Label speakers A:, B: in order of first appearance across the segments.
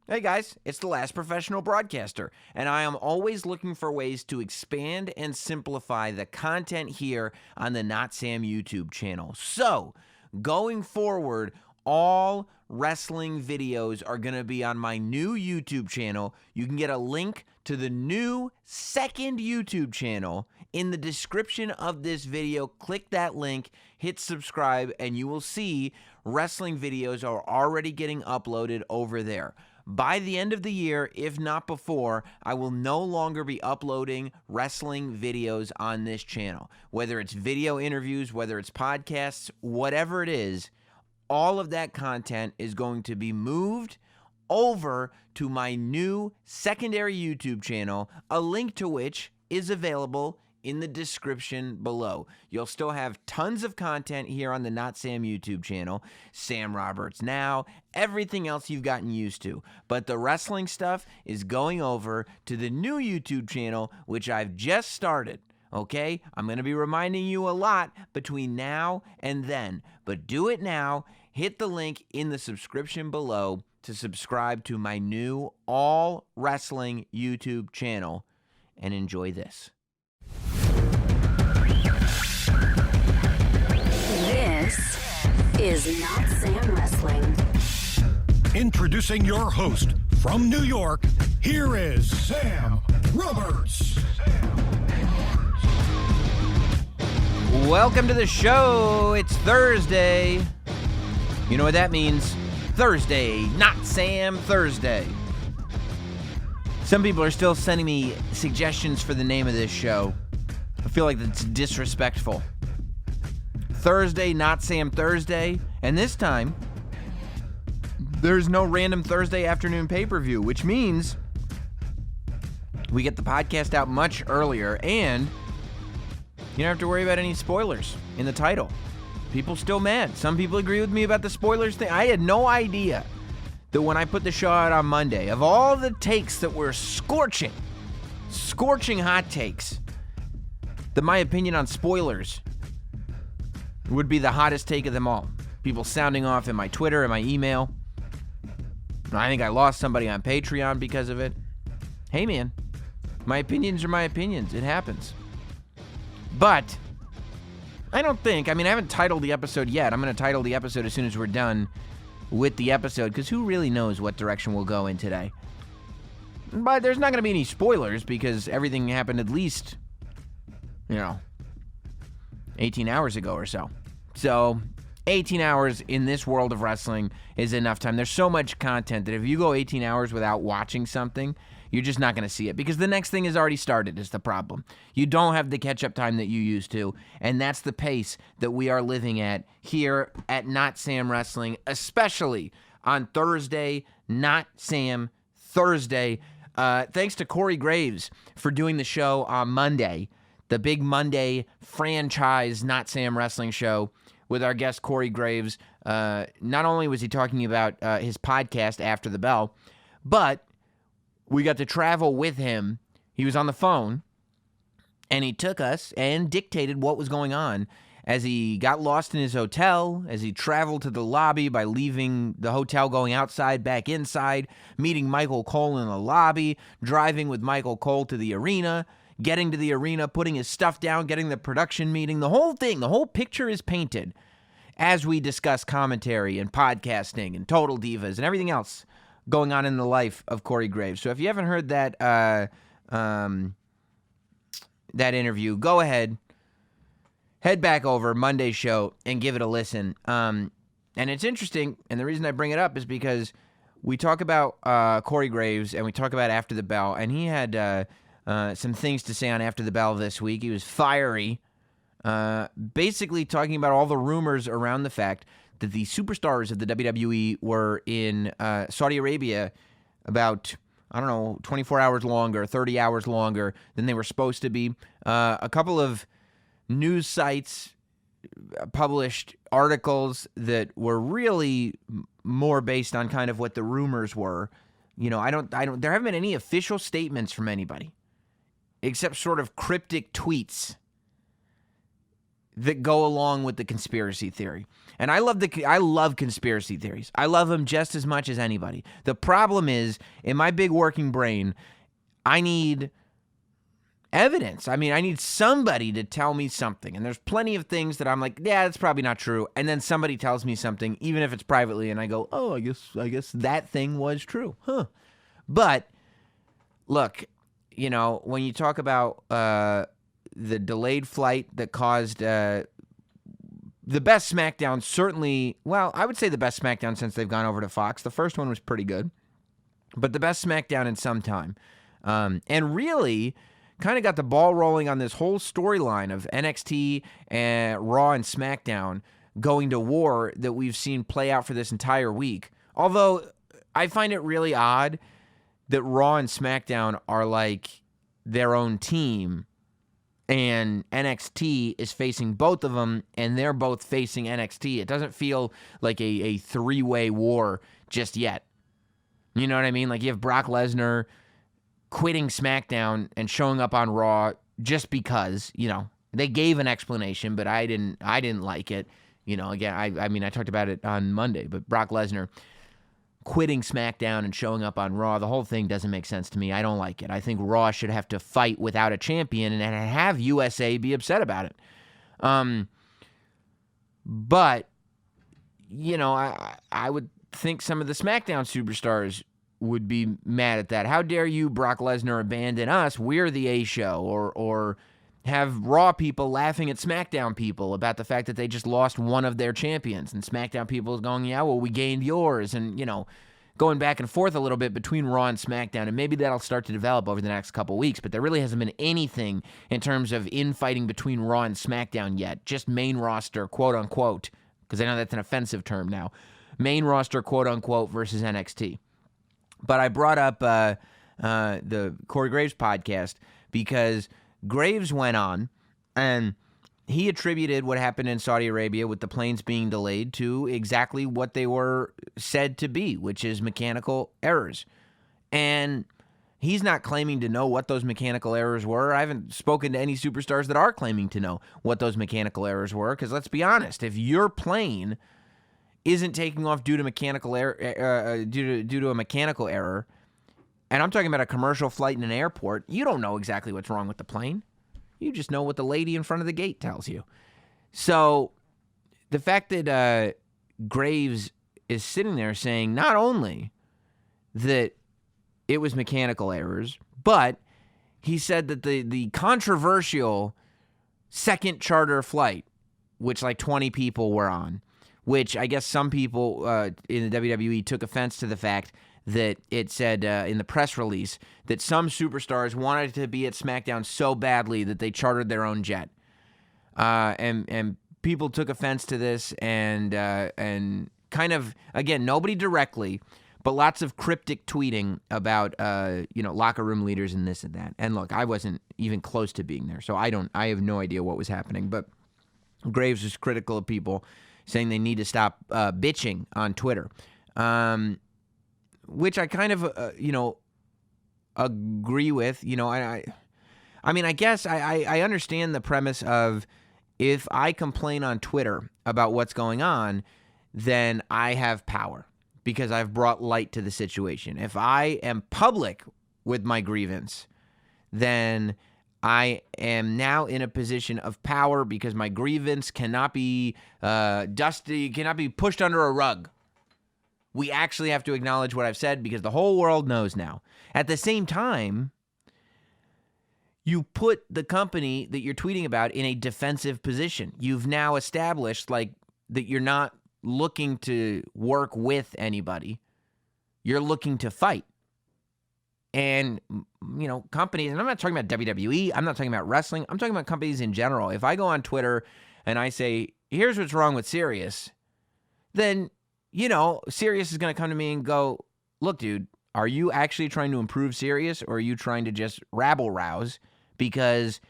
A: Hey guys, it's the last professional broadcaster, and I am always looking for ways to expand and simplify the content here on the NOTSAM YouTube channel. So, going forward, all wrestling videos are going to be on my new YouTube channel. You can get a link to the new second YouTube channel in the description of this video. Click that link, hit subscribe, and you will see wrestling videos are already getting uploaded over there. By the end of the year, if not before, I will no longer be uploading wrestling videos on this channel. Whether it's video interviews, whether it's podcasts, whatever it is, all of that content is going to be moved over to my new secondary YouTube channel, a link to which is available in the description below. You'll still have tons of content here on the NOTSAM YouTube channel, Sam Roberts Now, everything else you've gotten used to. But the wrestling stuff is going over to the new YouTube channel, which I've just started. Okay? I'm going to be reminding you a lot between now and then. But do it now. Hit the link in the subscription below to subscribe to my new all wrestling YouTube channel and enjoy this.
B: This is Not Sam Wrestling.
C: Introducing your host from New York, here is Sam Roberts.
A: Welcome to the show. It's Thursday. You know what that means? Thursday, Not Sam Thursday. Some people are still sending me suggestions for the name of this show. I feel like that's disrespectful. Thursday, Not Sam Thursday, and this time, there's no random Thursday afternoon pay-per-view, which means we get the podcast out much earlier, and you don't have to worry about any spoilers in the title. People still mad. Some people agree with me about the spoilers thing. I had no idea that when I put the show out on Monday, of all the takes that were scorching hot takes, that my opinion on spoilers would be the hottest take of them all. People sounding off in my Twitter and my email. I think I lost somebody on Patreon because of it. Hey man, my opinions are my opinions. It happens. But I haven't titled the episode yet. I'm going to title the episode as soon as we're done with the episode, because who really knows what direction we'll go in today. But there's not going to be any spoilers because everything happened at least, 18 hours ago or so. So 18 hours in this world of wrestling is enough time. There's so much content that if you go 18 hours without watching something, you're just not going to see it because the next thing has already started is the problem. You don't have the catch-up time that you used to, and that's the pace that we are living at here at Not Sam Wrestling, especially on Thursday, Not Sam Thursday. Thanks to Corey Graves for doing the show on Monday, the big Monday franchise Not Sam Wrestling show with our guest Corey Graves. Not only was he talking about his podcast After the Bell, but we got to travel with him. He was on the phone, and he took us and dictated what was going on as he got lost in his hotel, as he traveled to the lobby by leaving the hotel, going outside, back inside, meeting Michael Cole in the lobby, driving with Michael Cole to the arena, getting to the arena, putting his stuff down, getting the production meeting. The whole thing, the whole picture is painted as we discuss commentary and podcasting and Total Divas and everything else going on in the life of Corey Graves. So if you haven't heard that that interview, go ahead, head back over Monday's show and give it a listen. And it's interesting, and the reason I bring it up is because we talk about Corey Graves and we talk about After the Bell, and he had some things to say on After the Bell this week. He was fiery, basically talking about all the rumors around the fact that the superstars of the WWE were in Saudi Arabia about, 24 hours longer, 30 hours longer than they were supposed to be. A couple of news sites published articles that were really more based on kind of what the rumors were. There haven't been any official statements from anybody except sort of cryptic tweets that go along with the conspiracy theory. And I love conspiracy theories. I love them just as much as anybody. The problem is, in my big working brain, I need evidence. I mean, I need somebody to tell me something. And there's plenty of things that I'm like, yeah, that's probably not true. And then somebody tells me something, even if it's privately, and I go, oh, I guess that thing was true. Huh. But look, when you talk about the delayed flight that caused the best SmackDown, certainly, well, I would say the best SmackDown since they've gone over to Fox. The first one was pretty good, but the best SmackDown in some time. And really kind of got the ball rolling on this whole storyline of NXT and Raw and SmackDown going to war that we've seen play out for this entire week. Although I find it really odd that Raw and SmackDown are like their own team, and NXT is facing both of them, and they're both facing NXT. It doesn't feel like a three-way war just yet. You know what I mean? Like you have Brock Lesnar quitting SmackDown and showing up on Raw just because, they gave an explanation, but I didn't like it. Again, I talked about it on Monday, but Brock Lesnar quitting SmackDown and showing up on Raw, the whole thing doesn't make sense to me. I don't like it. I think Raw should have to fight without a champion and have USA be upset about it. But, I would think some of the SmackDown superstars would be mad at that. How dare you, Brock Lesnar, abandon us? We're the A show. Or have Raw people laughing at SmackDown people about the fact that they just lost one of their champions. And SmackDown people is going, yeah, well, we gained yours. And, going back and forth a little bit between Raw and SmackDown. And maybe that'll start to develop over the next couple weeks. But there really hasn't been anything in terms of infighting between Raw and SmackDown yet. Just main roster, quote unquote, because I know that's an offensive term now. Main roster, quote unquote, versus NXT. But I brought up the Corey Graves podcast because Graves went on and he attributed what happened in Saudi Arabia with the planes being delayed to exactly what they were said to be, which is mechanical errors. And he's not claiming to know what those mechanical errors were. I haven't spoken to any superstars that are claiming to know what those mechanical errors were, because let's be honest, if your plane isn't taking off due to mechanical error, due to a mechanical error, and I'm talking about a commercial flight in an airport, you don't know exactly what's wrong with the plane. You just know what the lady in front of the gate tells you. So the fact that Graves is sitting there saying not only that it was mechanical errors, but he said that the controversial second charter flight, which like 20 people were on, which I guess some people in the WWE took offense to the fact that it said in the press release that some superstars wanted to be at SmackDown so badly that they chartered their own jet. And people took offense to this and kind of, again, nobody directly, but lots of cryptic tweeting about, locker room leaders and this and that. And look, I wasn't even close to being there, so I have no idea what was happening. But Graves was critical of people saying they need to stop bitching on Twitter. Which I kind of, agree with. I guess I understand the premise of if I complain on Twitter about what's going on, then I have power because I've brought light to the situation. If I am public with my grievance, then I am now in a position of power because my grievance cannot be cannot be pushed under a rug. We actually have to acknowledge what I've said because the whole world knows now. At the same time, you put the company that you're tweeting about in a defensive position. You've now established that you're not looking to work with anybody. You're looking to fight. And, companies, and I'm not talking about WWE, I'm not talking about wrestling, I'm talking about companies in general. If I go on Twitter and I say, here's what's wrong with Sirius, then Sirius is going to come to me and go, look, dude, are you actually trying to improve Sirius or are you trying to just rabble-rouse? Because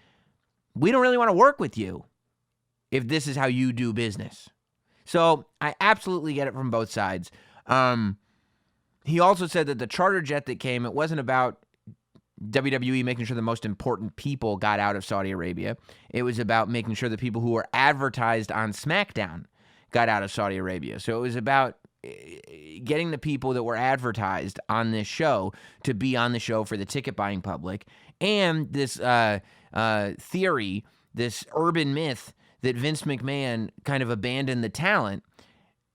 A: we don't really want to work with you if this is how you do business. So I absolutely get it from both sides. He also said that the charter jet that came, it wasn't about WWE making sure the most important people got out of Saudi Arabia. It was about making sure the people who were advertised on SmackDown got out of Saudi Arabia. So it was about getting the people that were advertised on this show to be on the show for the ticket buying public. And this theory, this urban myth that Vince McMahon kind of abandoned the talent.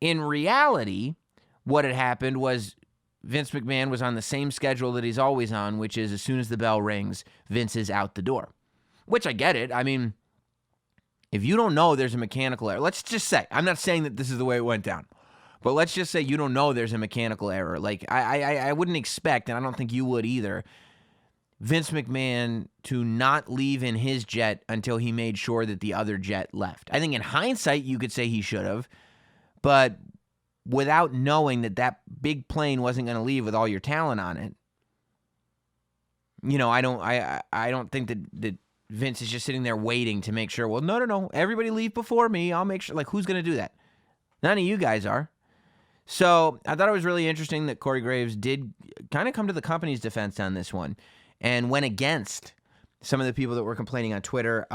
A: In reality, what had happened was Vince McMahon was on the same schedule that he's always on, which is as soon as the bell rings, Vince is out the door. Which I get it. I mean, if you don't know there's a mechanical error, let's just say, I'm not saying that this is the way it went down, but let's just say you don't know there's a mechanical error. Like, I wouldn't expect, and I don't think you would either, Vince McMahon to not leave in his jet until he made sure that the other jet left. I think in hindsight, you could say he should have, but without knowing that that big plane wasn't going to leave with all your talent on it, I don't think that Vince is just sitting there waiting to make sure, well, no, everybody leave before me. I'll make sure. Like, who's going to do that? None of you guys are. So I thought it was really interesting that Corey Graves did kind of come to the company's defense on this one and went against some of the people that were complaining on Twitter.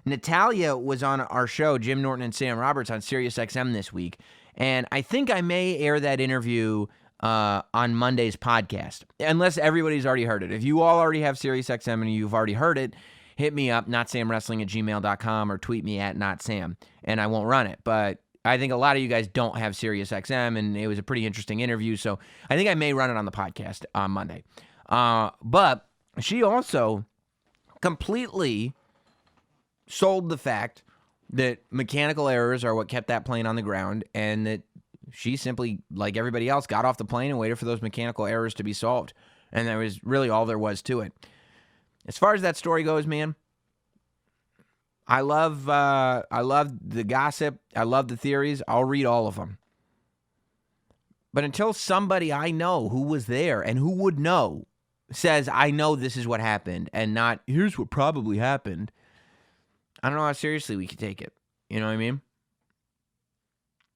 A: Natalia was on our show, Jim Norton and Sam Roberts, on SiriusXM this week. And I think I may air that interview on Monday's podcast, unless everybody's already heard it. If you all already have SiriusXM and you've already heard it, hit me up, notsamwrestling@gmail.com, or tweet me at notsam, and I won't run it. But I think a lot of you guys don't have SiriusXM, and it was a pretty interesting interview, so I think I may run it on the podcast on Monday. But she also completely sold the fact that mechanical errors are what kept that plane on the ground, and that she simply, like everybody else, got off the plane and waited for those mechanical errors to be solved. And that was really all there was to it. As far as that story goes, man, I love the gossip. I love the theories. I'll read all of them. But until somebody I know who was there and who would know says, I know this is what happened, and not, here's what probably happened, I don't know how seriously we could take it. You know what I mean?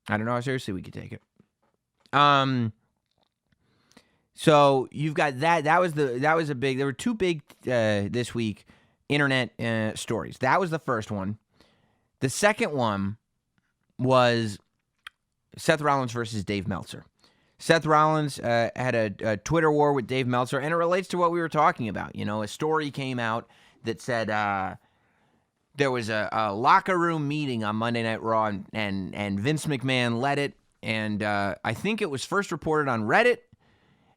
A: I don't know how seriously we could take it. So you've got that. That was a big. There were two big this week internet stories. That was the first one. The second one was Seth Rollins versus Dave Meltzer. Seth Rollins had a Twitter war with Dave Meltzer, and it relates to what we were talking about. You know, a story came out that said there was a locker room meeting on Monday Night Raw, and Vince McMahon led it. And I think it was first reported on Reddit,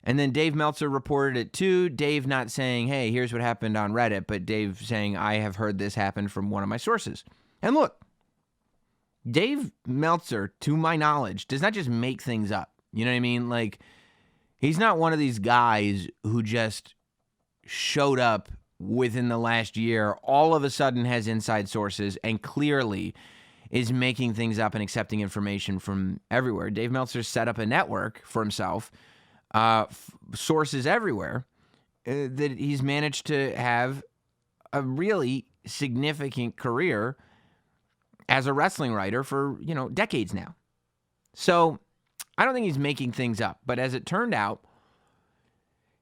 A: and then Dave Meltzer reported it too. Dave not saying, hey, here's what happened on Reddit, but Dave saying, I have heard this happen from one of my sources. And look, Dave Meltzer, to my knowledge, does not just make things up. You know what I mean? Like, he's not one of these guys who just showed up within the last year, all of a sudden has inside sources, and clearly is making things up and accepting information from everywhere. Dave Meltzer set up a network for himself, sources everywhere, that he's managed to have a really significant career as a wrestling writer for, decades now. So I don't think he's making things up, but as it turned out,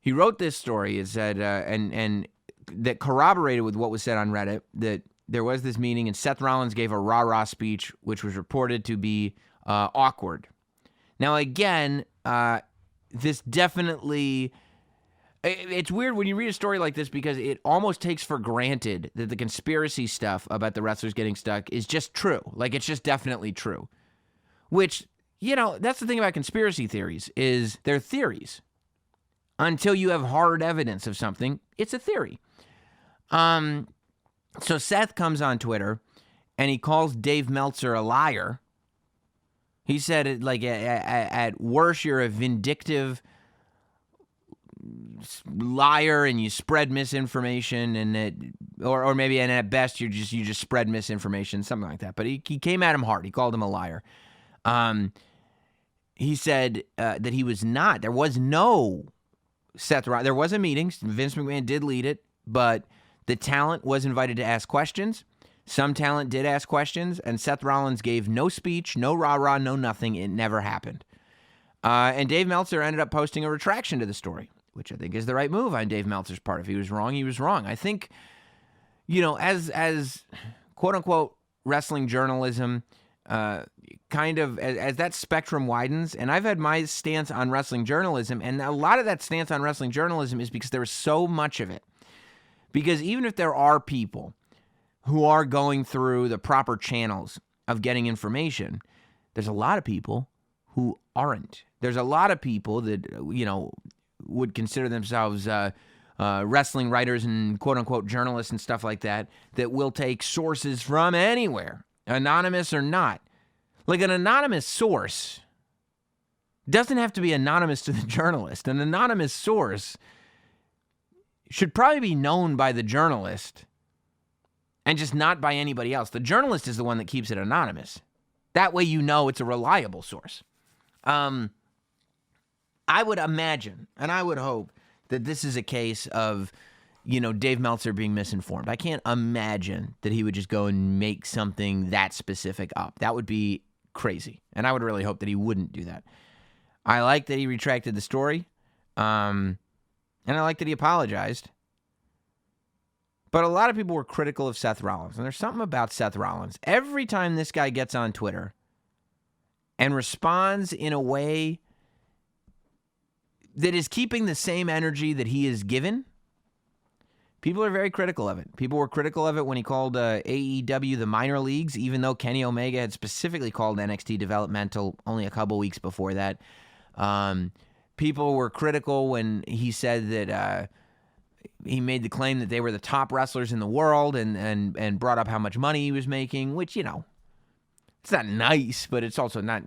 A: he wrote this story. It said, and that corroborated with what was said on Reddit, that there was this meeting and Seth Rollins gave a rah-rah speech, which was reported to be awkward. Now, again, this definitely, it's weird when you read a story like this because it almost takes for granted that the conspiracy stuff about the wrestlers getting stuck is just true. Like, it's just definitely true. Which, that's the thing about conspiracy theories, is they're theories. Until you have hard evidence of something, it's a theory. So Seth comes on Twitter and he calls Dave Meltzer a liar. He said, like, at worst, you're a vindictive liar and you spread misinformation, and or maybe, and at best, you just spread misinformation, something like that. But he came at him hard. He called him a liar. He said that he was not. There was no Seth Rollins. There was a meeting. Vince McMahon did lead it, but the talent was invited to ask questions. Some talent did ask questions, and Seth Rollins gave no speech, no rah-rah, no nothing. It never happened. And Dave Meltzer ended up posting a retraction to the story, which I think is the right move on Dave Meltzer's part. If he was wrong, he was wrong. I think, as quote-unquote wrestling journalism, kind of as that spectrum widens, and I've had my stance on wrestling journalism, and a lot of that stance on wrestling journalism is because there is so much of it. Because even if there are people who are going through the proper channels of getting information, there's a lot of people who aren't. There's a lot of people that, would consider themselves wrestling writers and quote-unquote journalists and stuff like that will take sources from anywhere, anonymous or not. Like an anonymous source doesn't have to be anonymous to the journalist. An anonymous source should probably be known by the journalist and just not by anybody else. The journalist is the one that keeps it anonymous. That way it's a reliable source. I would imagine, and I would hope, that this is a case of, Dave Meltzer being misinformed. I can't imagine that he would just go and make something that specific up. That would be crazy. And I would really hope that he wouldn't do that. I like that he retracted the story. And I like that he apologized. But a lot of people were critical of Seth Rollins. And there's something about Seth Rollins. Every time this guy gets on Twitter and responds in a way that is keeping the same energy that he is given, people are very critical of it. People were critical of it when he called AEW the minor leagues, even though Kenny Omega had specifically called NXT developmental only a couple weeks before that. People were critical when he said that he made the claim that they were the top wrestlers in the world and brought up how much money he was making, which, it's not nice, but it's also not,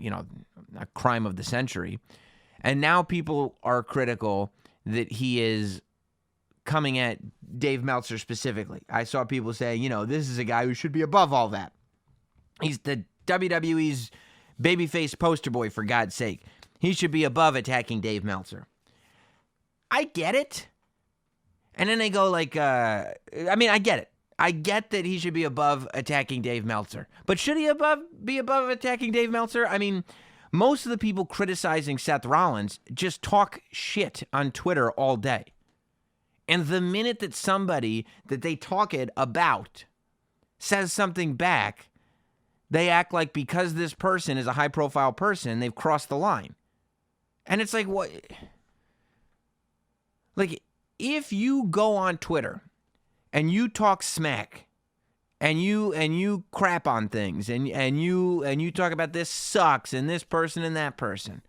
A: a crime of the century. And now people are critical that he is coming at Dave Meltzer specifically. I saw people say, this is a guy who should be above all that. He's the WWE's babyface poster boy, for God's sake. He should be above attacking Dave Meltzer. I get it. And then they go like, I get it. I get that he should be above attacking Dave Meltzer. But should he be above attacking Dave Meltzer? I mean, most of the people criticizing Seth Rollins just talk shit on Twitter all day. And the minute that somebody that they talk it about says something back, they act like because this person is a high-profile person, they've crossed the line. And it's like, what? Like, if you go on Twitter and you talk smack and you crap on things and you talk about this sucks and this person and that person,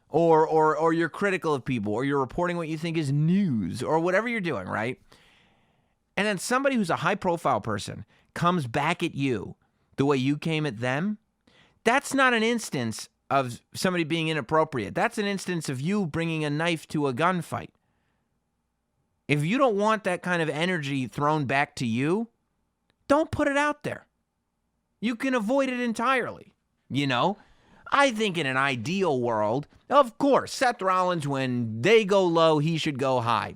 A: or you're critical of people, or you're reporting what you think is news, or whatever you're doing, right? And then somebody who's a high-profile person comes back at you the way you came at them, that's not an instance of somebody being inappropriate. That's an instance of you bringing a knife to a gunfight. If you don't want that kind of energy thrown back to you, don't put it out there. You can avoid it entirely, I think in an ideal world, of course, Seth Rollins, when they go low, he should go high.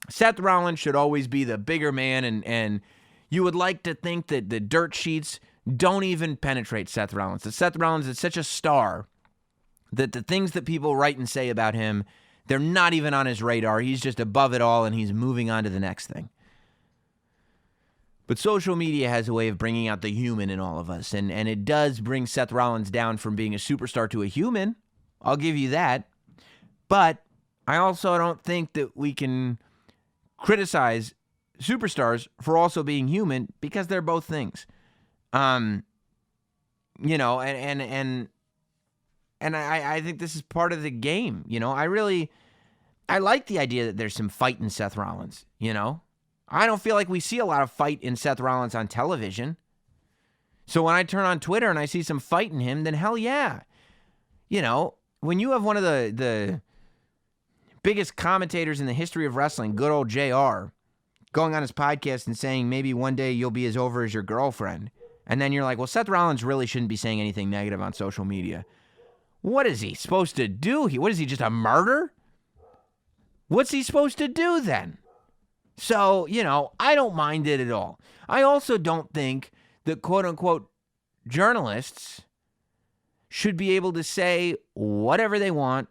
A: Seth Rollins should always be the bigger man, and you would like to think that the dirt sheets don't even penetrate Seth Rollins. That Seth Rollins is such a star that the things that people write and say about him, they're not even on his radar. He's just above it all, and he's moving on to the next thing. But social media has a way of bringing out the human in all of us, and it does bring Seth Rollins down from being a superstar to a human. I'll give you that. But I also don't think that we can criticize superstars for also being human, because they're both things. And I think this is part of the game. I like the idea that there's some fight in Seth Rollins, I don't feel like we see a lot of fight in Seth Rollins on television. So when I turn on Twitter and I see some fight in him, then hell yeah. When you have one of the biggest commentators in the history of wrestling, good old JR, going on his podcast and saying maybe one day you'll be as over as your girlfriend, and then you're like, well, Seth Rollins really shouldn't be saying anything negative on social media. What is he supposed to do? What is he, just a martyr? What's he supposed to do then? So, I don't mind it at all. I also don't think that quote-unquote journalists should be able to say whatever they want,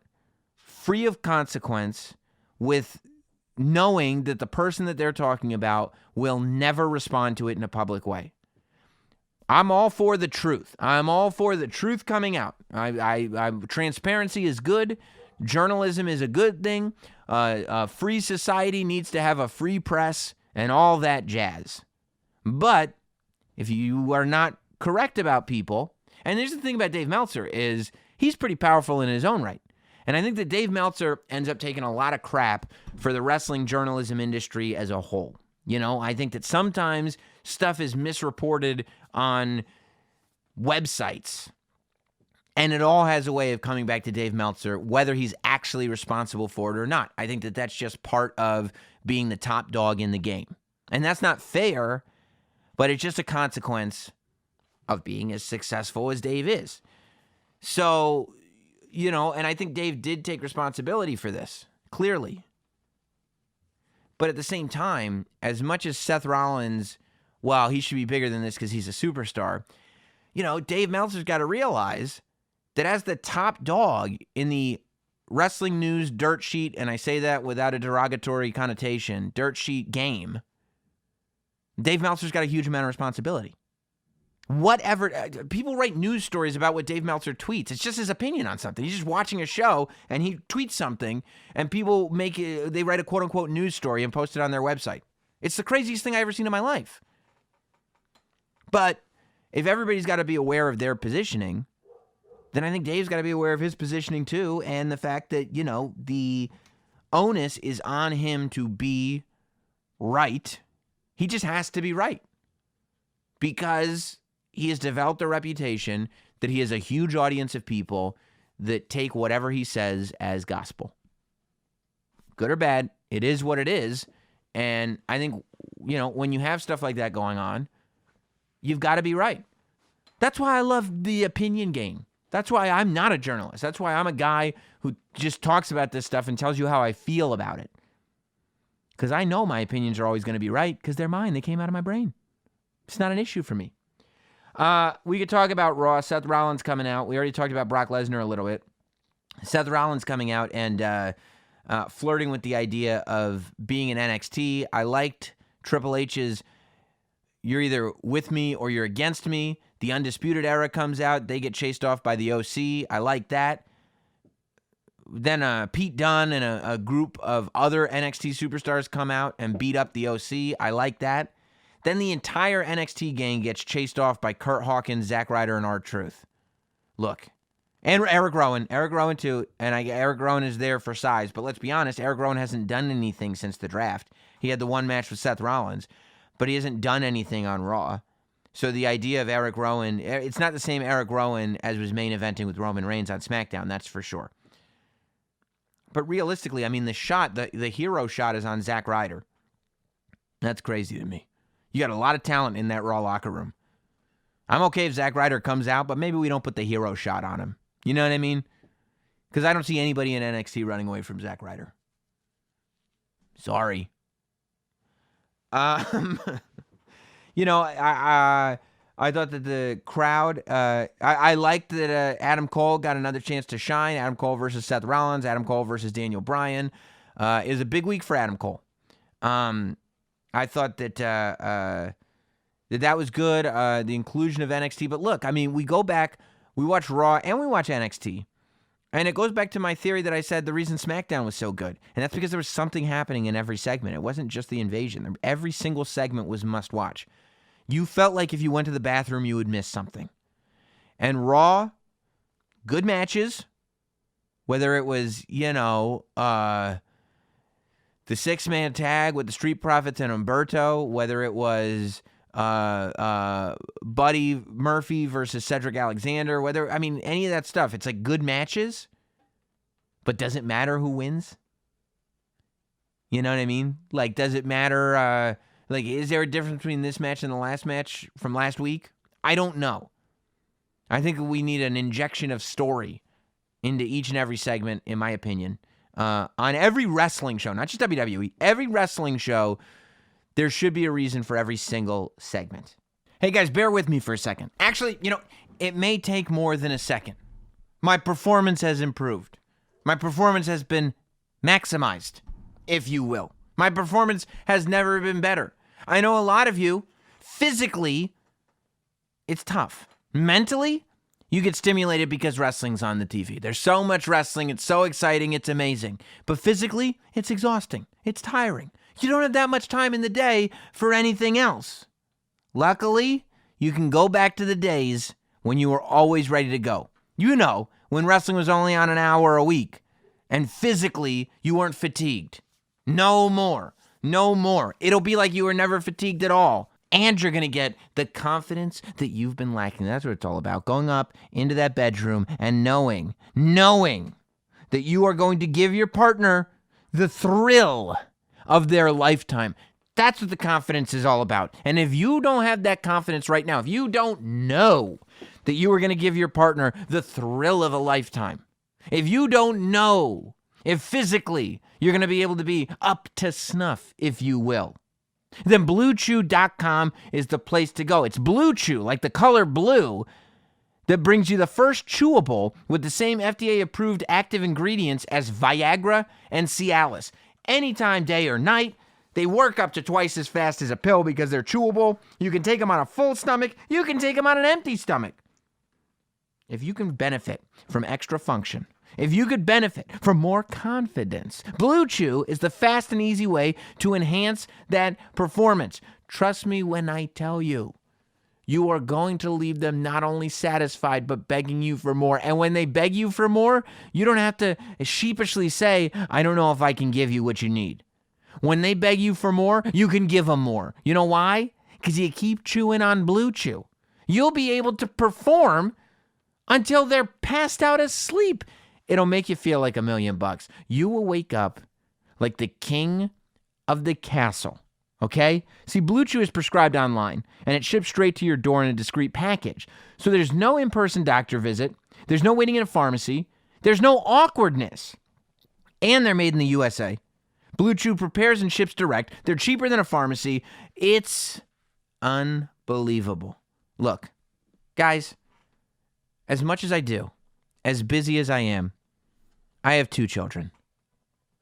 A: free of consequence, with knowing that the person that they're talking about will never respond to it in a public way. I'm all for the truth. I'm all for the truth coming out. Transparency is good. Journalism is a good thing. A free society needs to have a free press and all that jazz. But if you are not correct about people, and here's the thing about Dave Meltzer is he's pretty powerful in his own right. And I think that Dave Meltzer ends up taking a lot of crap for the wrestling journalism industry as a whole. You know, I think that sometimes stuff is misreported on websites, and it all has a way of coming back to Dave Meltzer, whether he's actually responsible for it or not. I think that that's just part of being the top dog in the game. And that's not fair, but it's just a consequence of being as successful as Dave is. So, you know, and I think Dave did take responsibility for this, clearly. But at the same time, as much as Seth Rollins, well, he should be bigger than this because he's a superstar, you know, Dave Meltzer's got to realize that as the top dog in the wrestling news dirt sheet, and I say that without a derogatory connotation, dirt sheet game, Dave Meltzer's got a huge amount of responsibility. Whatever, people write news stories about what Dave Meltzer tweets. It's just his opinion on something. He's just watching a show and he tweets something and people they write a quote unquote news story and post it on their website. It's the craziest thing I've ever seen in my life. But if everybody's got to be aware of their positioning, then I think Dave's got to be aware of his positioning too, and the fact that, you know, the onus is on him to be right. He just has to be right because he has developed a reputation that he has a huge audience of people that take whatever he says as gospel. Good or bad, it is what it is. And I think, you know, when you have stuff like that going on, you've got to be right. That's why I love the opinion game. That's why I'm not a journalist. That's why I'm a guy who just talks about this stuff and tells you how I feel about it. Because I know my opinions are always going to be right because they're mine. They came out of my brain. It's not an issue for me. We could talk about Raw. Seth Rollins coming out. We already talked about Brock Lesnar a little bit. Seth Rollins coming out and flirting with the idea of being in NXT. I liked Triple H's "you're either with me or you're against me." The Undisputed Era comes out. They get chased off by the OC. I like that. Then Pete Dunne and a group of other NXT superstars come out and beat up the OC. I like that. Then the entire NXT gang gets chased off by Kurt Hawkins, Zack Ryder, and R-Truth. Look. And Eric Rowan. Eric Rowan, too. And Eric Rowan is there for size. But let's be honest, Eric Rowan hasn't done anything since the draft. He had the one match with Seth Rollins. But he hasn't done anything on Raw. So the idea of Eric Rowan, it's not the same Eric Rowan as was main eventing with Roman Reigns on SmackDown. That's for sure. But realistically, I mean, the shot, the hero shot is on Zack Ryder. That's crazy to me. You got a lot of talent in that Raw locker room. I'm okay if Zack Ryder comes out, but maybe we don't put the hero shot on him. You know what I mean? Because I don't see anybody in NXT running away from Zack Ryder. Sorry. You know, I thought that the crowd, I liked that Adam Cole got another chance to shine. Adam Cole versus Seth Rollins, Adam Cole versus Daniel Bryan. Is a big week for Adam Cole. I thought that that was good, the inclusion of NXT. But look, I mean, we go back, we watch Raw, and we watch NXT. And it goes back to my theory that I said the reason SmackDown was so good. And that's because there was something happening in every segment. It wasn't just the invasion. Every single segment was must-watch. You felt like if you went to the bathroom, you would miss something. And Raw, good matches, whether it was, you know, the six-man tag with the Street Profits and Humberto, whether it was Buddy Murphy versus Cedric Alexander, whether, I mean, any of that stuff. It's like good matches, but does it matter who wins? You know what I mean? Like, does it matter, like, is there a difference between this match and the last match from last week? I don't know. I think we need an injection of story into each and every segment, in my opinion. On every wrestling show, not just WWE, every wrestling show, there should be a reason for every single segment. Hey guys, bear with me for a second. Actually, you know, it may take more than a second. My performance has improved. My performance has been maximized. if you will. My performance has never been better. I know a lot of you, physically, it's tough. Mentally, you get stimulated because wrestling's on the TV. There's so much wrestling. It's so exciting. It's amazing. But physically, it's exhausting. It's tiring. You don't have that much time in the day for anything else. Luckily, you can go back to the days when you were always ready to go. You know, when wrestling was only on an hour a week and physically you weren't fatigued. No more. No more. It'll be like you were never fatigued at all. And you're going to get the confidence that you've been lacking. That's what it's all about. Going up into that bedroom and knowing that you are going to give your partner the thrill of their lifetime. That's what the confidence is all about. And if you don't have that confidence right now, if you don't know that you are going to give your partner the thrill of a lifetime, if you don't know if physically you're going to be able to be up to snuff, if you will, then BlueChew.com is the place to go. It's BlueChew, like the color blue, that brings you the first chewable with the same FDA-approved active ingredients as Viagra and Cialis. Anytime, day or night, they work up to twice as fast as a pill because they're chewable. You can take them on a full stomach. You can take them on an empty stomach. If you can benefit from extra function, if you could benefit from more confidence, BlueChew is the fast and easy way to enhance that performance. Trust me when I tell you, you are going to leave them not only satisfied, but begging you for more. And when they beg you for more, you don't have to sheepishly say, I don't know if I can give you what you need. When they beg you for more, you can give them more. You know why? Because you keep chewing on BlueChew. You'll be able to perform until they're passed out asleep. It'll make you feel like $1 million. You will wake up like the king of the castle, okay? See, BlueChew is prescribed online, and it ships straight to your door in a discreet package. So there's no in-person doctor visit. There's no waiting in a pharmacy. There's no awkwardness. And they're made in the USA. BlueChew prepares and ships direct. They're cheaper than a pharmacy. It's unbelievable. Look, guys, as much as I do, as busy as I am, I have 2 children,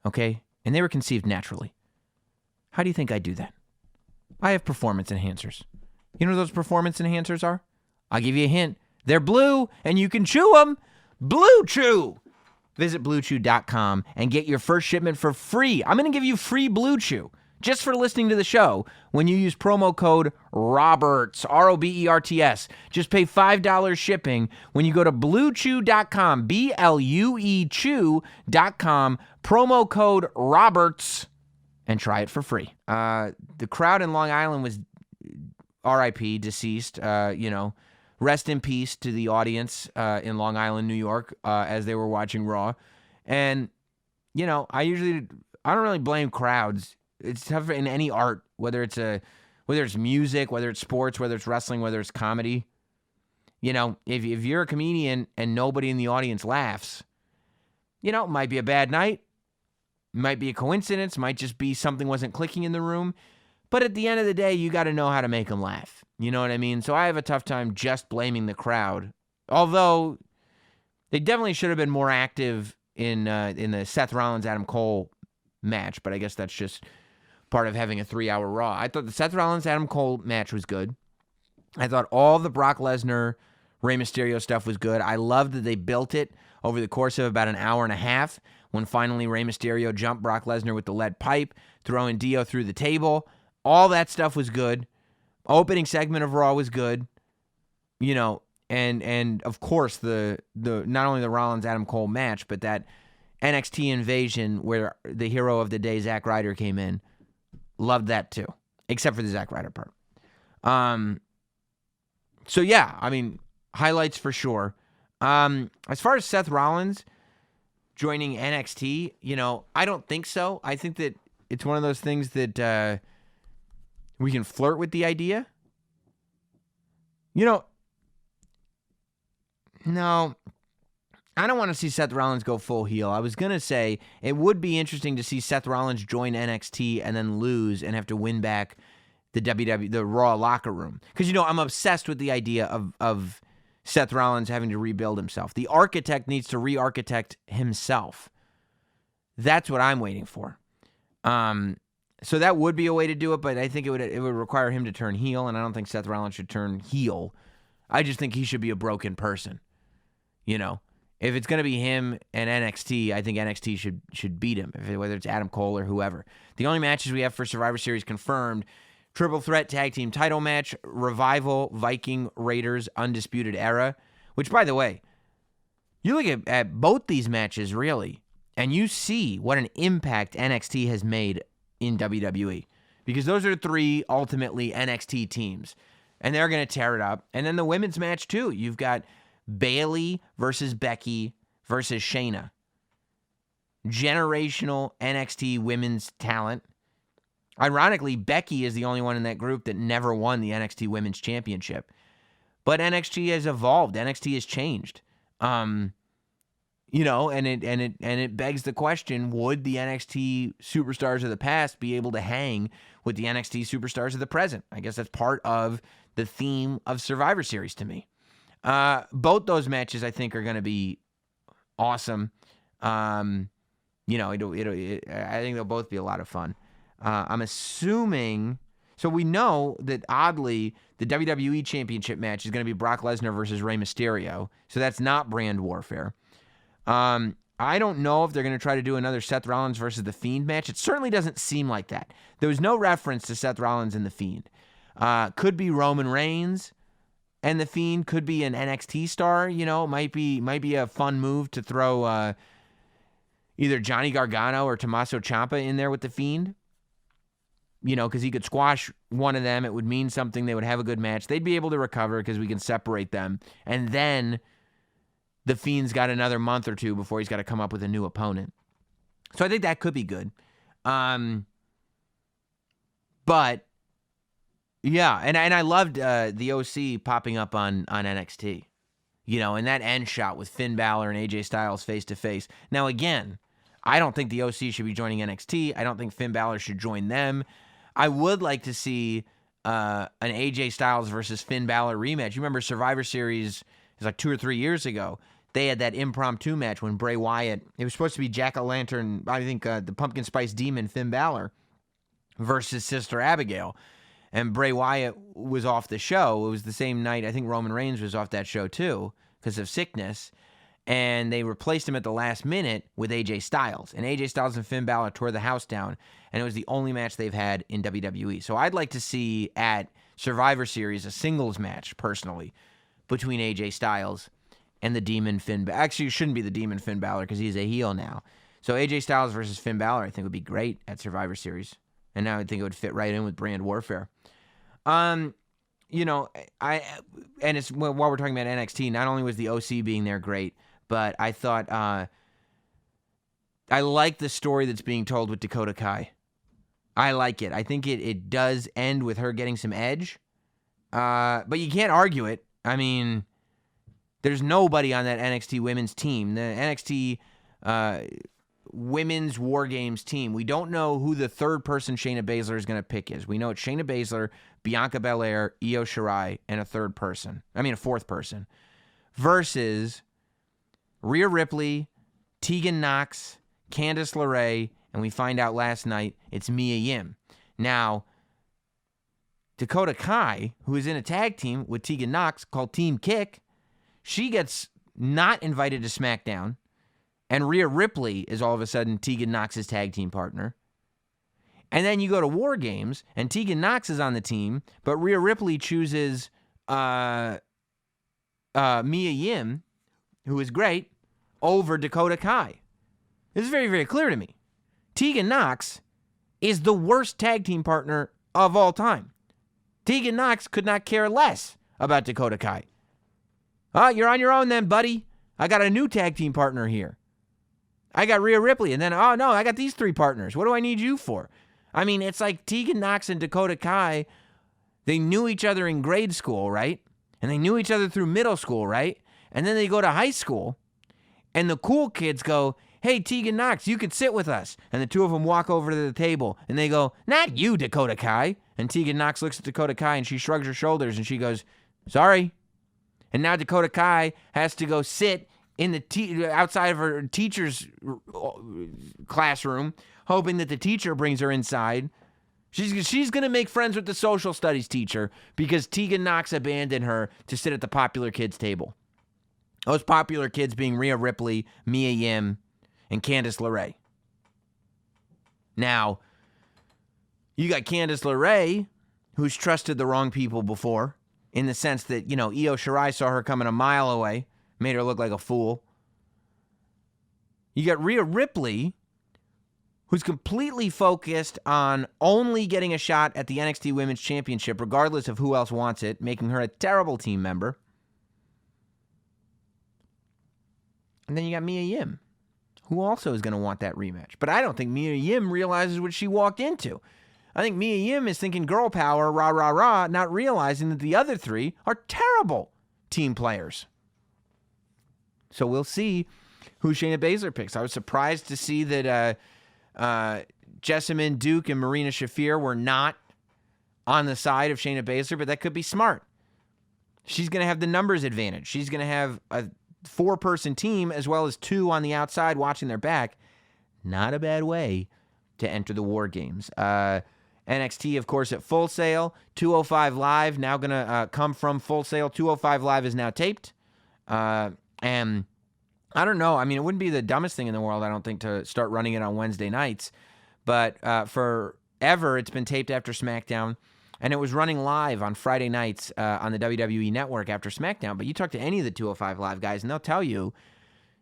A: okay? And they were conceived naturally. How do you think I do that? I have performance enhancers. You know what those performance enhancers are? I'll give you a hint. They're blue, and you can chew them. BlueChew! Visit BlueChew.com and get your first shipment for free. I'm going to give you free BlueChew just for listening to the show when you use promo code ROBERTS, ROBERTS. Just pay $5 shipping when you go to BlueChew.com, BLUE-Chew.com, promo code ROBERTS, and try it for free. The crowd in Long Island was RIP, deceased, rest in peace to the audience in Long Island, New York, as they were watching Raw. And, I don't really blame crowds. It's tough in any art, whether it's music, whether it's sports, whether it's wrestling, whether it's comedy. If you're a comedian and nobody in the audience laughs, it might be a bad night. It might be a coincidence. Might just be something wasn't clicking in the room. But at the end of the day, you got to know how to make them laugh. You know what I mean? So I have a tough time just blaming the crowd. Although they definitely should have been more active in the Seth Rollins, Adam Cole match. But I guess that's just part of having a 3-hour Raw. I thought the Seth Rollins, Adam Cole match was good. I thought all the Brock Lesnar, Rey Mysterio stuff was good. I loved that they built it over the course of about an hour and a half when finally Rey Mysterio jumped Brock Lesnar with the lead pipe, throwing Dio through the table. All that stuff was good. Opening segment of Raw was good. And of course the not only the Rollins Adam Cole match, but that NXT invasion where the hero of the day, Zack Ryder, came in. Loved that too. Except for the Zack Ryder part. So yeah, highlights for sure. As far as Seth Rollins joining NXT, I don't think so. I think that it's one of those things that we can flirt with the idea. No, I don't want to see Seth Rollins go full heel. I was going to say it would be interesting to see Seth Rollins join NXT and then lose and have to win back the Raw locker room. Because, I'm obsessed with the idea of Seth Rollins having to rebuild himself. The architect needs to re-architect himself. That's what I'm waiting for. So that would be a way to do it, but I think it would require him to turn heel, and I don't think Seth Rollins should turn heel. I just think he should be a broken person. You know, if it's going to be him and NXT, I think NXT should beat him, whether it's Adam Cole or whoever. The only matches we have for Survivor Series confirmed: Triple Threat Tag Team Title match, Revival, Viking Raiders, Undisputed Era. Which, by the way, you look at both these matches really, and you see what an impact NXT has made in WWE, because those are 3 ultimately NXT teams, and they're going to tear it up. And then the women's match too. You've got Bayley versus Becky versus Shayna. Generational NXT women's talent. Ironically, Becky is the only one in that group that never won the NXT Women's Championship. But NXT has evolved. NXT has changed. You know, and it begs the question: would the NXT superstars of the past be able to hang with the NXT superstars of the present? I guess that's part of the theme of Survivor Series to me. Both those matches, I think, are going to be awesome. You know, I think they'll both be a lot of fun. I'm assuming. So we know that, oddly, the WWE Championship match is going to be Brock Lesnar versus Rey Mysterio. So that's not brand warfare. I don't know if they're going to try to do another Seth Rollins versus The Fiend match. It certainly doesn't seem like that. There was no reference to Seth Rollins and The Fiend. Could be Roman Reigns and The Fiend. Could be an NXT star. You know, might be a fun move to throw either Johnny Gargano or Tommaso Ciampa in there with The Fiend. You know, because he could squash one of them. It would mean something. They would have a good match. They'd be able to recover because we can separate them. And then The Fiend's got another month or 2 before he's got to come up with a new opponent. So I think that could be good. But, yeah, and I loved the OC popping up on NXT. You know, and that end shot with Finn Balor and AJ Styles face-to-face. Now, again, I don't think the OC should be joining NXT. I don't think Finn Balor should join them. I would like to see an AJ Styles versus Finn Balor rematch. You remember Survivor Series, it was like 2 or 3 years ago. They had that impromptu match when Bray Wyatt, it was supposed to be Jack-o'-lantern, I think the Pumpkin Spice Demon Finn Balor versus Sister Abigail. And Bray Wyatt was off the show. It was the same night, I think Roman Reigns was off that show too because of sickness. And they replaced him at the last minute with AJ Styles. And AJ Styles and Finn Balor tore the house down. And it was the only match they've had in WWE. So I'd like to see at Survivor Series a singles match, personally, between AJ Styles and the Demon Finn Balor. Actually, it shouldn't be the Demon Finn Balor because he's a heel now. So AJ Styles versus Finn Balor, I think, would be great at Survivor Series. And now I think it would fit right in with brand warfare. You know, and it's while we're talking about NXT, not only was the OC being there great, but I thought I like the story that's being told with Dakota Kai. I like it. I think it does end with her getting some edge. But you can't argue it. I mean, there's nobody on that NXT women's team. The NXT women's War Games team. We don't know who the third person Shayna Baszler is going to pick is. We know it's Shayna Baszler, Bianca Belair, Io Shirai, and a fourth person. Versus Rhea Ripley, Tegan Nox, Candice LeRae, and we find out last night it's Mia Yim. Now, Dakota Kai, who is in a tag team with Tegan Nox called Team Kick, she gets not invited to SmackDown, and Rhea Ripley is all of a sudden Tegan Nox's tag team partner. And then you go to War Games, and Tegan Nox is on the team, but Rhea Ripley chooses Mia Yim, who is great, over Dakota Kai. This is very, very clear to me. Tegan Nox is the worst tag team partner of all time. Tegan Nox could not care less about Dakota Kai. You're on your own then, buddy. I got a new tag team partner here. I got Rhea Ripley, and then, oh no, I got these 3 partners. What do I need you for? I mean, it's like Tegan Nox and Dakota Kai, they knew each other in grade school, right? And they knew each other through middle school, right? And then they go to high school, and the cool kids go, hey, Tegan Nox, you could sit with us. And the 2 of them walk over to the table, and they go, not you, Dakota Kai. And Tegan Nox looks at Dakota Kai, and she shrugs her shoulders, and she goes, sorry. And now Dakota Kai has to go sit in the outside of her teacher's classroom, hoping that the teacher brings her inside. She's going to make friends with the social studies teacher because Tegan Knox abandoned her to sit at the popular kids table. Those popular kids being Rhea Ripley, Mia Yim, and Candice LeRae. Now, you got Candice LeRae, who's trusted the wrong people before, in the sense that, Io Shirai saw her coming a mile away, made her look like a fool. You got Rhea Ripley, who's completely focused on only getting a shot at the NXT Women's Championship, regardless of who else wants it, making her a terrible team member. And then you got Mia Yim, who also is going to want that rematch. But I don't think Mia Yim realizes what she walked into. I think Mia Yim is thinking girl power, rah, rah, rah, not realizing that the other three are terrible team players. So we'll see who Shayna Baszler picks. I was surprised to see that Jessamyn Duke and Marina Shafir were not on the side of Shayna Baszler, but that could be smart. She's going to have the numbers advantage. She's going to have a 4-person team as well as 2 on the outside watching their back. Not a bad way to enter the War Games. NXT, of course, at Full Sail. 205 Live now going to come from Full Sail. 205 Live is now taped. And I don't know. I mean, it wouldn't be the dumbest thing in the world, I don't think, to start running it on Wednesday nights. But forever, it's been taped after SmackDown. And it was running live on Friday nights on the WWE Network after SmackDown. But you talk to any of the 205 Live guys, and they'll tell you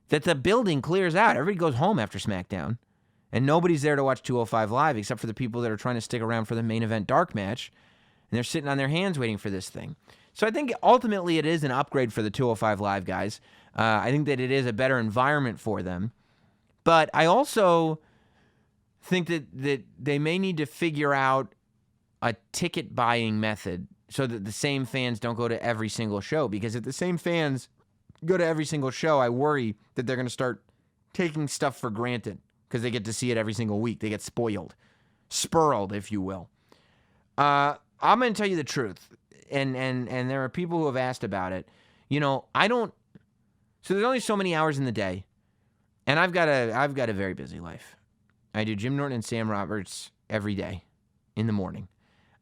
A: that the building clears out. Everybody goes home after SmackDown. And nobody's there to watch 205 Live except for the people that are trying to stick around for the main event dark match. And they're sitting on their hands waiting for this thing. So I think ultimately it is an upgrade for the 205 Live guys. I think that it is a better environment for them. But I also think that they may need to figure out a ticket buying method so that the same fans don't go to every single show. Because if the same fans go to every single show, I worry that they're going to start taking stuff for granted because they get to see it every single week. They get spoiled. Spurled, if you will. I'm going to tell you the truth. And there are people who have asked about it. So there's only so many hours in the day. And I've got a very busy life. I do Jim Norton and Sam Roberts every day in the morning.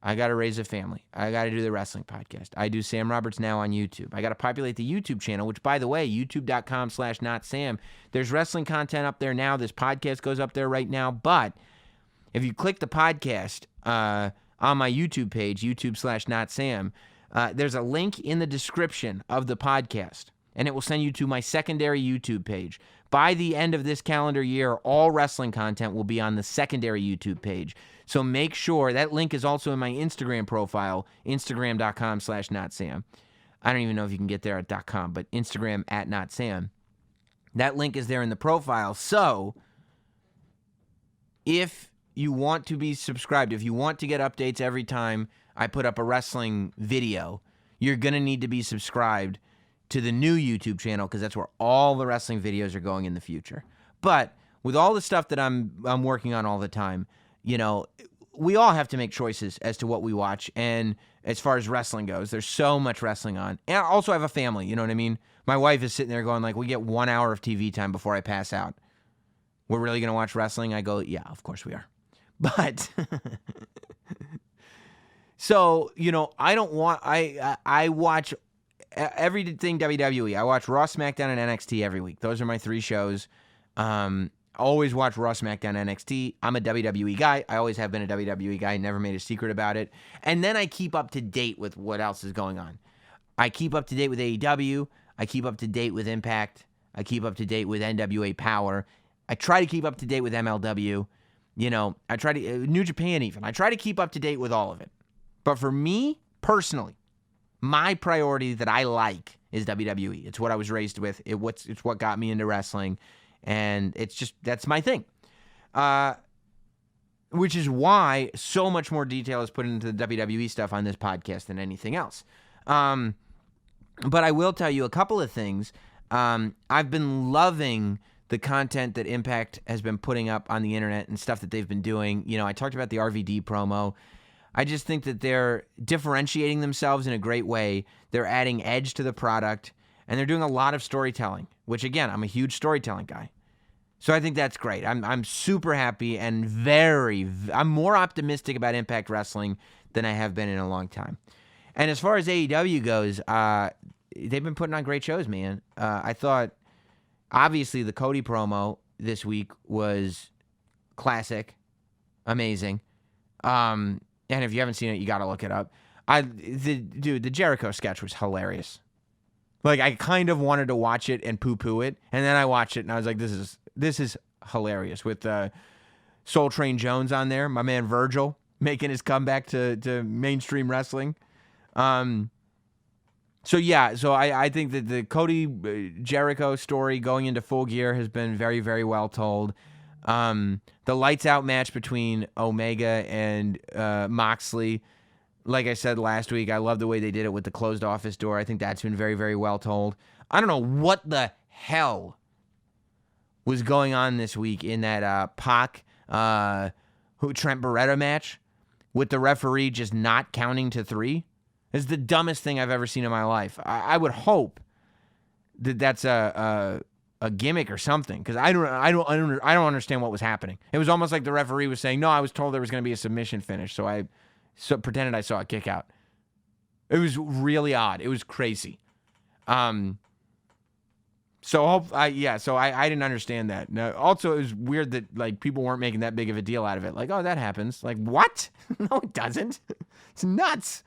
A: I got to raise a family. I got to do the wrestling podcast. I do Sam Roberts Now on YouTube. I got to populate the YouTube channel, which, by the way, youtube.com/NotSam. There's wrestling content up there now. This podcast goes up there right now. But if you click the podcast on my YouTube page, youtube.com/NotSam, there's a link in the description of the podcast, and it will send you to my secondary YouTube page. By the end of this calendar year, all wrestling content will be on the secondary YouTube page. So make sure that link is also in my Instagram profile, instagram.com/NotSam. I don't even know if you can get there at .com, but Instagram @NotSam. That link is there in the profile. So if you want to be subscribed, if you want to get updates every time I put up a wrestling video, you're going to need to be subscribed to the new YouTube channel because that's where all the wrestling videos are going in the future. But with all the stuff that I'm working on all the time, we all have to make choices as to what we watch. And as far as wrestling goes, there's so much wrestling on. And I also have a family, you know what I mean? My wife is sitting there going like, we get 1 hour of TV time before I pass out. We're really going to watch wrestling? I go, yeah, of course we are. But so, I don't want, I watch everything WWE. I watch Raw, SmackDown, and NXT every week. Those are my 3 shows. Always watch Raw, SmackDown, NXT. I'm a WWE guy. I always have been a WWE guy. Never made a secret about it. And then I keep up to date with what else is going on. I keep up to date with AEW. I keep up to date with Impact. I keep up to date with NWA Power. I try to keep up to date with MLW. I try to, New Japan even. I try to keep up to date with all of it. But for me, personally, my priority that I like is WWE. It's what I was raised with. It's what got me into wrestling. And that's my thing. Which is why so much more detail is put into the WWE stuff on this podcast than anything else. But I will tell you a couple of things. I've been loving the content that Impact has been putting up on the internet and stuff that they've been doing. I talked about the RVD promo. I just think that they're differentiating themselves in a great way. They're adding edge to the product. And they're doing a lot of storytelling, which, again, I'm a huge storytelling guy. So I think that's great. I'm super happy and I'm more optimistic about Impact Wrestling than I have been in a long time. And as far as AEW goes, they've been putting on great shows, man. I thought, obviously, the Cody promo this week was classic, amazing. And if you haven't seen it, you got to look it up. The Jericho sketch was hilarious. Like, I kind of wanted to watch it and poo-poo it, and then I watched it, and I was like, this is hilarious, with Soul Train Jones on there, my man Virgil, making his comeback to mainstream wrestling. So I think that the Cody Jericho story going into Full Gear has been very, very well told. The lights out match between Omega and Moxley, like I said last week, I love the way they did it with the closed office door. I think that's been very, very well told. I don't know what the hell was going on this week in that Pac Trent Beretta match with the referee just not counting to 3. It's the dumbest thing I've ever seen in my life. I would hope that that's a gimmick or something, because I don't understand what was happening. It was almost like the referee was saying, "No, I was told there was going to be a submission finish, so I pretended I saw a kick out." It was really odd. It was crazy. So I didn't understand that. Now, also, it was weird that like people weren't making that big of a deal out of it. Like, oh, that happens. Like, what? No, it doesn't. It's nuts.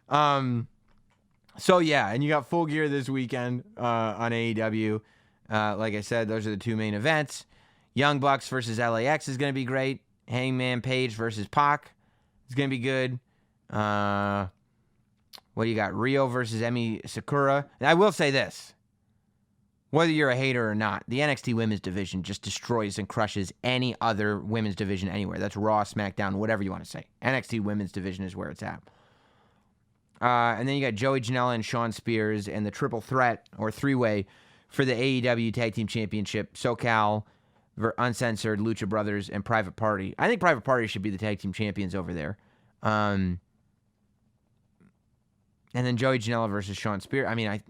A: So yeah, and you got Full Gear this weekend on AEW. Like I said, those are the two main events. Young Bucks versus LAX is going to be great. Hangman Page versus Pac is going to be good. What do you got? Rio versus Emi Sakura. And I will say this. Whether you're a hater or not, the NXT Women's division just destroys and crushes any other women's division anywhere. That's Raw, SmackDown, whatever you want to say. NXT Women's division is where it's at. And then you got Joey Janela and Shawn Spears and the triple threat or three-way for the AEW Tag Team Championship. SoCal, Uncensored, Lucha Brothers, and Private Party. I think Private Party should be the tag team champions over there. And then Joey Janela versus Shawn Spears. I mean, I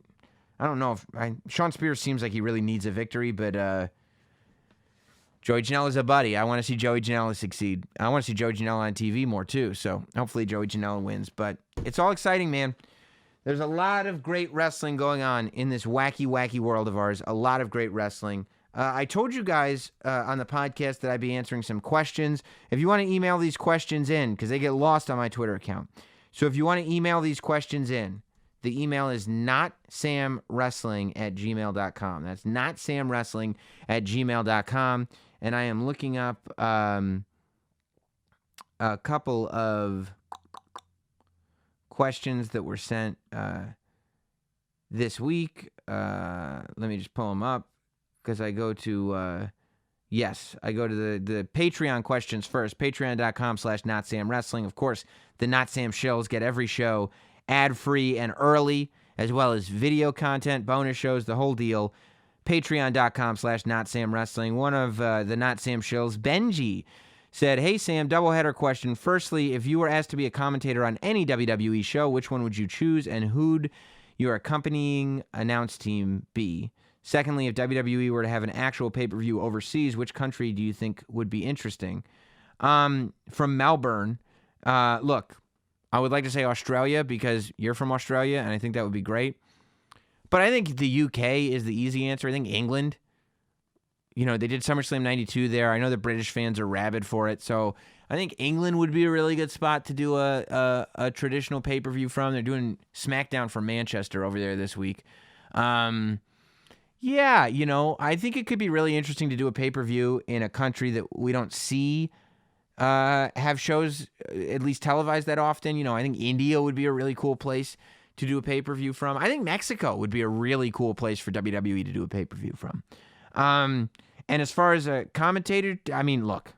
A: don't know if Shawn Spears seems like he really needs a victory, but Joey Janela's a buddy. I want to see Joey Janela succeed. I want to see Joey Janela on TV more too. So hopefully Joey Janela wins. But it's all exciting, man. There's a lot of great wrestling going on in this wacky, wacky world of ours. A lot of great wrestling. I told you guys on the podcast that I'd be answering some questions. If you want to email these questions in, because they get lost on my Twitter account. So if you want to email these questions in, the email is notsamwrestling@gmail.com. That's notsamwrestling@gmail.com. And I am looking up a couple of questions that were sent this week. Let me just pull them up because I go to, I go to the Patreon questions first. Patreon.com/NotSamWrestling. Of course, the Not Sam Shills get every show ad-free and early, as well as video content, bonus shows, the whole deal. Patreon.com/NotSamWrestling. One of the Not Sam Shills, Benji, said, "Hey Sam, doubleheader question. Firstly, if you were asked to be a commentator on any WWE show, which one would you choose, and who'd your accompanying announce team be? Secondly, if WWE were to have an actual pay-per-view overseas, which country do you think would be interesting?" From Melbourne, look, I would like to say Australia because you're from Australia, and I think that would be great. But I think the UK is the easy answer. I think England. You know, they did SummerSlam 92 there. I know the British fans are rabid for it. So I think England would be a really good spot to do a traditional pay-per-view from. They're doing SmackDown from Manchester over there this week. I think it could be really interesting to do a pay-per-view in a country that we don't see have shows at least televised that often. You know, I think India would be a really cool place to do a pay-per-view from. I think Mexico would be a really cool place for WWE to do a pay-per-view from. And as far as a commentator, I mean, look,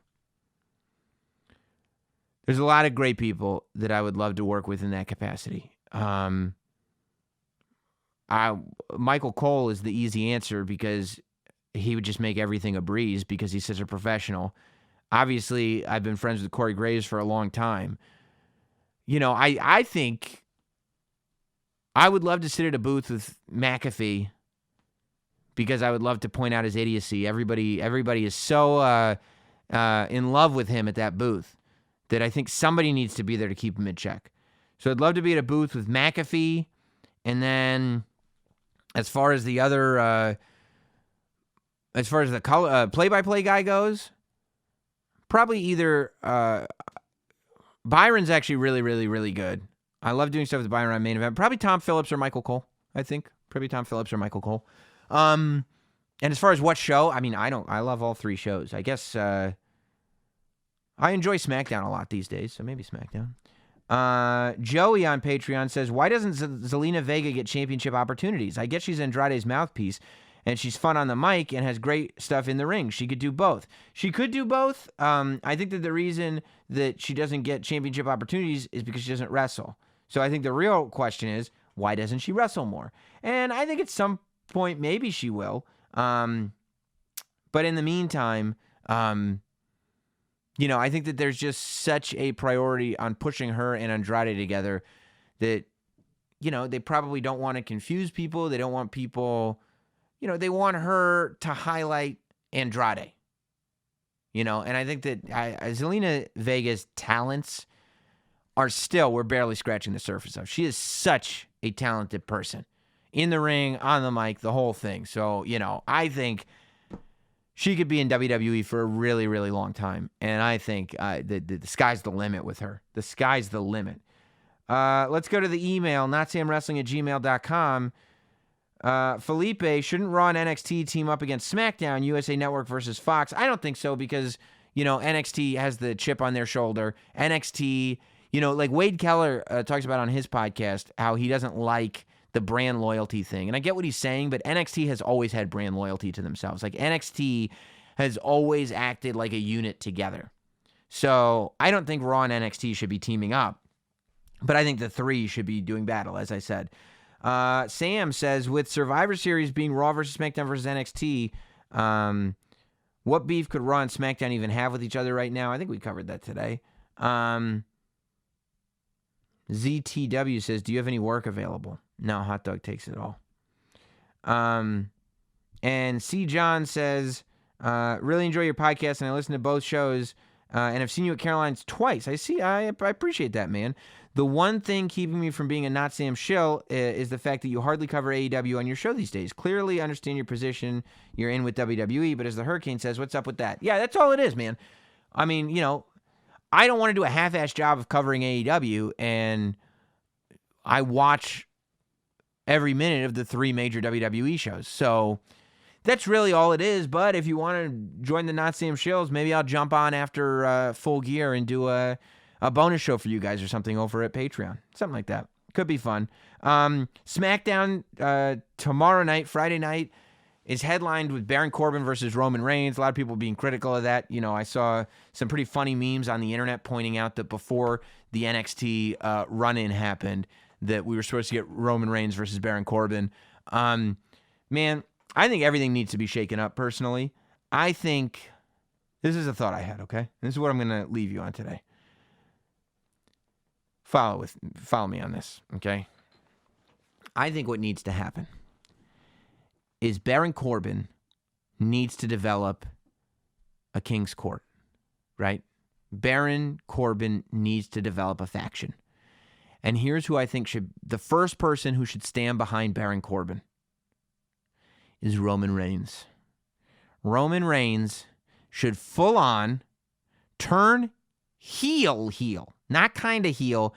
A: there's a lot of great people that I would love to work with in that capacity. Michael Cole is the easy answer because he would just make everything a breeze because he's such a professional. Obviously, I've been friends with Corey Graves for a long time. You know, I think I would love to sit at a booth with McAfee because I would love to point out his idiocy. Everybody is so in love with him at that booth that I think somebody needs to be there to keep him in check. So I'd love to be at a booth with McAfee, and then as far as the other, as far as the play-by-play guy goes, probably either Byron's actually really, really, really good. I love doing stuff with Byron on main event. Probably Tom Phillips or Michael Cole, I think. Probably Tom Phillips or Michael Cole. And as far as what show, I mean, I love all three shows. I guess I enjoy SmackDown a lot these days, so maybe SmackDown. Joey on Patreon says, why doesn't Zelina Vega get championship opportunities? I get she's Andrade's mouthpiece, and she's fun on the mic and has great stuff in the ring. She could do both. She could do both. I think that the reason that she doesn't get championship opportunities is because she doesn't wrestle. So I think the real question is, why doesn't she wrestle more? And I think at some point maybe she will. But in the meantime, I think that there's just such a priority on pushing her and Andrade together that, they probably don't want to confuse people. They don't want people, they want her to highlight Andrade, and I think that Zelina Vega's talents we're barely scratching the surface of. She is such a talented person in the ring, on the mic, the whole thing. So, I think she could be in WWE for a really, really long time. And I think the sky's the limit with her. The sky's the limit. Let's go to the email, notsamwrestling@gmail.com. Felipe, shouldn't Raw and NXT team up against SmackDown, USA Network versus Fox? I don't think so because, NXT has the chip on their shoulder. NXT, like Wade Keller talks about on his podcast, how he doesn't like the brand loyalty thing. And I get what he's saying, but NXT has always had brand loyalty to themselves. Like NXT has always acted like a unit together. So I don't think Raw and NXT should be teaming up, but I think the three should be doing battle, as I said. Sam says, with Survivor Series being Raw versus SmackDown versus NXT, what beef could Raw and SmackDown even have with each other right now? I think we covered that today. ZTW says, do you have any work available? No, Hot Dog takes it all. And C. John says, really enjoy your podcast, and I listen to both shows, and I've seen you at Caroline's twice. I appreciate that, man. The one thing keeping me from being a Not Sam shill is the fact that you hardly cover AEW on your show these days. Clearly understand your position you're in with WWE, but as the Hurricane says, what's up with that? Yeah, that's all it is, man. I mean, I don't want to do a half-assed job of covering AEW, and I watch every minute of the three major WWE shows. So that's really all it is. But if you want to join the Not Sam Shills, maybe I'll jump on after Full Gear and do a bonus show for you guys or something over at Patreon. Something like that. Could be fun. SmackDown tomorrow night, Friday night, is headlined with Baron Corbin versus Roman Reigns. A lot of people being critical of that. I saw some pretty funny memes on the internet pointing out that before the NXT run-in happened, that we were supposed to get Roman Reigns versus Baron Corbin. Man, I think everything needs to be shaken up, personally. I think, this is a thought I had, okay? This is what I'm going to leave you on today. Follow me on this, okay? I think what needs to happen is Baron Corbin needs to develop a King's Court, right? Baron Corbin needs to develop a faction. And here's who I think the first person who should stand behind Baron Corbin is Roman Reigns. Roman Reigns should full on turn heel, not kind of heel,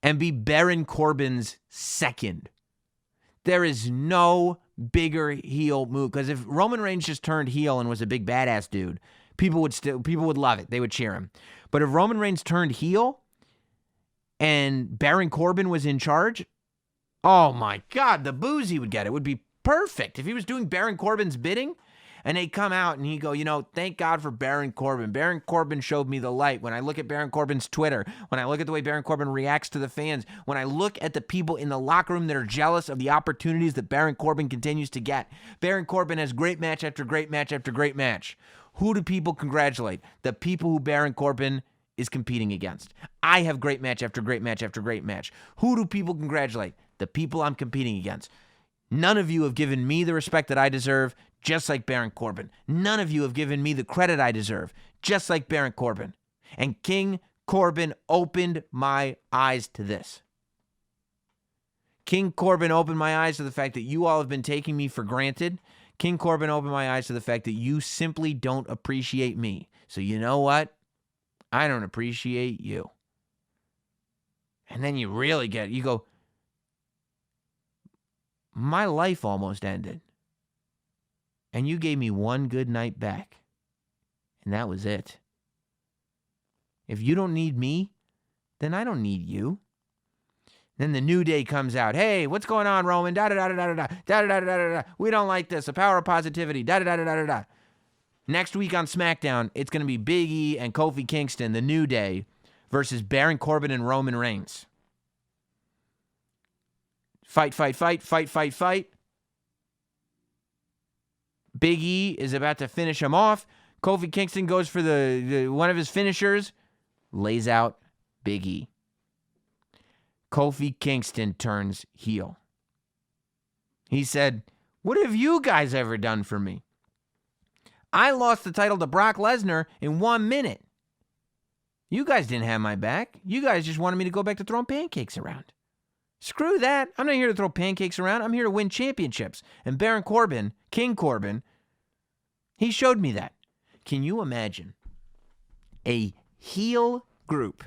A: and be Baron Corbin's second. There is no bigger heel move, because if Roman Reigns just turned heel and was a big badass dude, people would love it. They would cheer him. But if Roman Reigns turned heel and Baron Corbin was in charge, oh my God, the boos he would get. It would be perfect if he was doing Baron Corbin's bidding. And they come out and he go, thank God for Baron Corbin. Baron Corbin showed me the light. When I look at Baron Corbin's Twitter, when I look at the way Baron Corbin reacts to the fans, when I look at the people in the locker room that are jealous of the opportunities that Baron Corbin continues to get. Baron Corbin has great match after great match after great match. Who do people congratulate? The people who Baron Corbin is competing against. I have great match after great match after great match. Who do people congratulate? The people I'm competing against. None of you have given me the respect that I deserve, just like Baron Corbin. None of you have given me the credit I deserve, just like Baron Corbin. And King Corbin opened my eyes to this. King Corbin opened my eyes to the fact that you all have been taking me for granted. King Corbin opened my eyes to the fact that you simply don't appreciate me. So you know what? I don't appreciate you. And then you really get it. You go, my life almost ended. And you gave me one good night back. And that was it. If you don't need me, then I don't need you. Then the New Day comes out. Hey, what's going on, Roman? Da-da-da-da-da-da. Da-da-da-da-da-da. We don't like this. The power of positivity. Da-da-da-da-da-da. Next week on SmackDown, it's going to be Big E and Kofi Kingston, the New Day, versus Baron Corbin and Roman Reigns. Fight, fight, fight, fight, fight, fight. Big E is about to finish him off. Kofi Kingston goes for the one of his finishers, lays out Big E. Kofi Kingston turns heel. He said, what have you guys ever done for me? I lost the title to Brock Lesnar in 1 minute. You guys didn't have my back. You guys just wanted me to go back to throwing pancakes around. Screw that. I'm not here to throw pancakes around. I'm here to win championships. And Baron Corbin, King Corbin, he showed me that. Can you imagine a heel group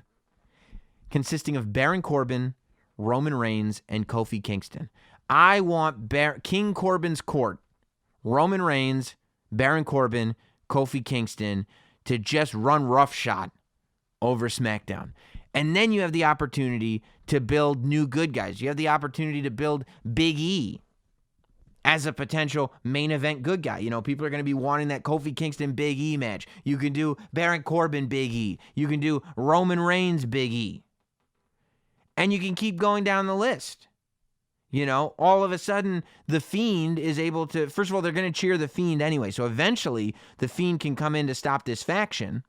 A: consisting of Baron Corbin, Roman Reigns, and Kofi Kingston? I want King Corbin's court, Roman Reigns, Baron Corbin, Kofi Kingston, to just run roughshod over SmackDown. And then you have the opportunity to build new good guys. You have the opportunity to build Big E as a potential main event good guy. You know, people are going to be wanting that Kofi Kingston Big E match. You can do Baron Corbin Big E. You can do Roman Reigns Big E. And you can keep going down the list. You know, all of a sudden, The Fiend is able to... First of all, they're going to cheer The Fiend anyway. So eventually, The Fiend can come in to stop this faction.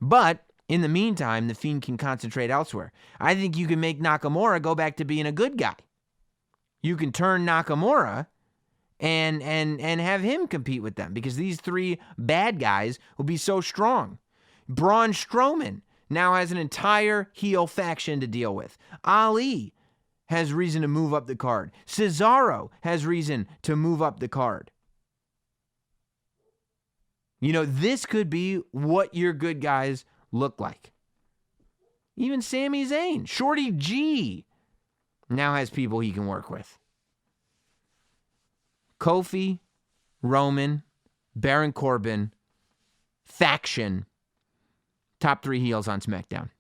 A: But in the meantime, The Fiend can concentrate elsewhere. I think you can make Nakamura go back to being a good guy. You can turn Nakamura and have him compete with them, because these three bad guys will be so strong. Braun Strowman now has an entire heel faction to deal with. Ali has reason to move up the card. Cesaro has reason to move up the card. You know, this could be what your good guys look like. Even Sami Zayn, Shorty G, now has people he can work with. Kofi, Roman, Baron Corbin, faction, top three heels on SmackDown.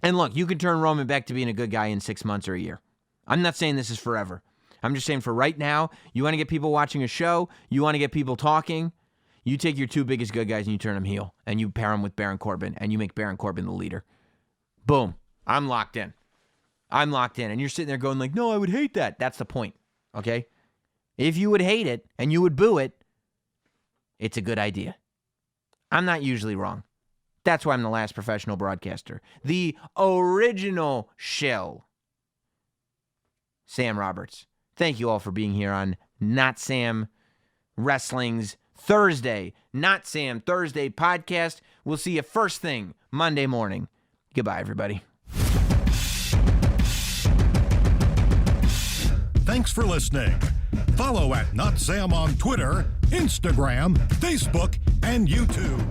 A: And look, you can turn Roman back to being a good guy in 6 months or a year. I'm not saying this is forever. I'm just saying for right now, you want to get people watching a show, you want to get people talking, you take your two biggest good guys and you turn them heel, and you pair them with Baron Corbin, and you make Baron Corbin the leader. Boom. I'm locked in. I'm locked in. And you're sitting there going like, no, I would hate that. That's the point, okay? If you would hate it and you would boo it, it's a good idea. I'm not usually wrong. That's why I'm the last professional broadcaster. The original shill. Sam Roberts. Thank you all for being here on NOTSAM Wrestling's Thursday, NOTSAM Thursday podcast. We'll see you first thing Monday morning. Goodbye, everybody.
C: Thanks for listening. Follow at NOTSAM on Twitter, Instagram, Facebook, and YouTube.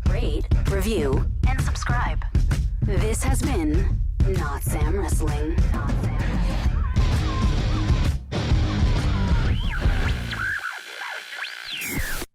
B: Rate, review, and subscribe. This has been NOTSAM Wrestling.